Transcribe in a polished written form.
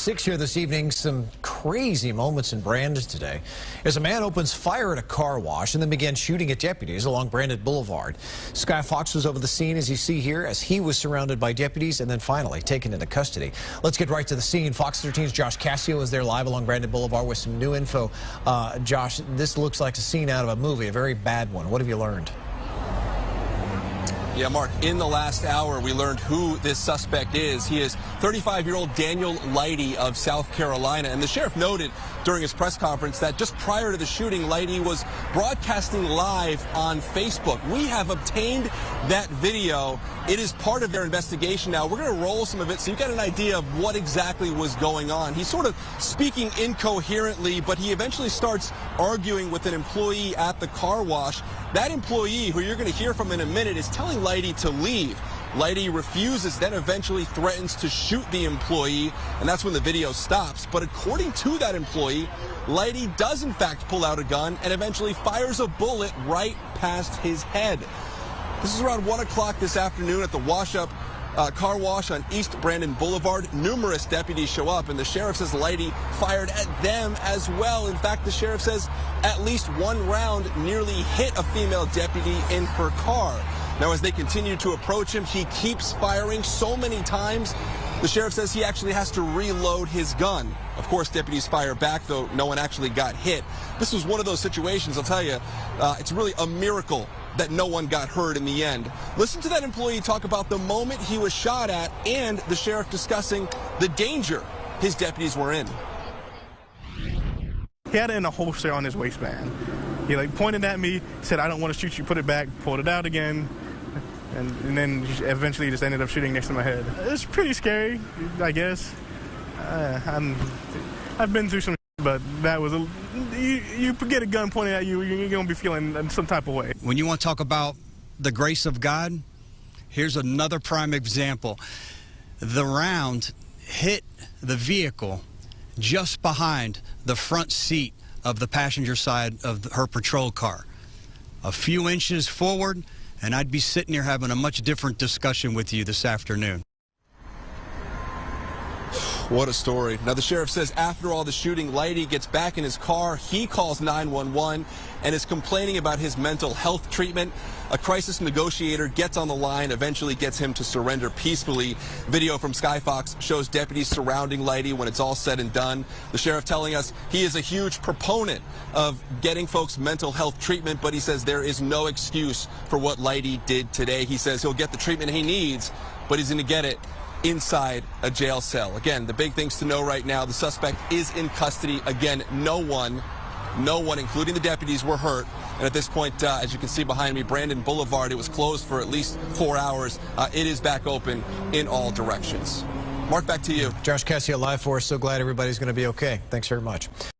6 here this evening, some crazy moments in Brandon today as a man opens fire at a car wash and then began shooting at deputies along Brandon Boulevard. Sky Fox was over the scene, as you see here, as he was surrounded by deputies and then finally taken into custody. Let's get right to the scene. Fox 13's Josh Cassio is there live along Brandon Boulevard with some new info. Josh, this looks like a scene out of a movie, a very bad one. What have you learned? Yeah, Mark, in the last hour, we learned who this suspect is. He is 35-year-old Daniel Leidy of South Carolina. And the sheriff noted during his press conference that just prior to the shooting, Leidy was broadcasting live on Facebook. We have obtained that video. It is part of their investigation now. We're going to roll some of it so you get an idea of what exactly was going on. He's sort of speaking incoherently, but he eventually starts arguing with an employee at the car wash. That employee, who you're going to hear from in a minute, is telling Leidy to leave. Leidy refuses, then eventually threatens to shoot the employee, and that's when the video stops. But according to that employee, Leidy does in fact pull out a gun and eventually fires a bullet right past his head. This is around 1 o'clock this afternoon at the car wash on East Brandon Boulevard. Numerous deputies show up, and the sheriff says Leidy fired at them as well. In fact, the sheriff says at least one round nearly hit a female deputy in her car. Now, as they continue to approach him, he keeps firing so many times. The sheriff says he actually has to reload his gun. Of course, deputies fire back, though no one actually got hit. This was one of those situations, I'll tell you, it's really a miracle that no one got hurt in the end. Listen to that employee talk about the moment he was shot at and the sheriff discussing the danger his deputies were in. He had it in a holster on his waistband. He pointed at me, said, "I don't want to shoot you," put it back, pulled it out again, and then eventually just ended up shooting next to my head. It's pretty scary, I guess. I've been through some shit, but that was you get a gun pointed at you, you're going to be feeling some type of way. When you want to talk about the grace of God, here's another prime example. The round hit the vehicle just behind the front seat of the passenger side of her patrol car. A few inches forward, and I'd be sitting here having a much different discussion with you this afternoon. What a story. Now, the sheriff says after all the shooting, Leidy gets back in his car. He calls 911 and is complaining about his mental health treatment. A crisis negotiator gets on the line, eventually gets him to surrender peacefully. Video from Sky Fox shows deputies surrounding Leidy when it's all said and done. The sheriff telling us he is a huge proponent of getting folks mental health treatment, but he says there is no excuse for what Leidy did today. He says he'll get the treatment he needs, but he's going to get it inside a jail cell. Again, the big things to know right now, the suspect is in custody. Again, no one, including the deputies, were hurt. And at this point, as you can see behind me, Brandon Boulevard, it was closed for at least 4 hours. It is back open in all directions. Mark, back to you. Josh Cassio live for us. So glad everybody's going to be okay. Thanks very much.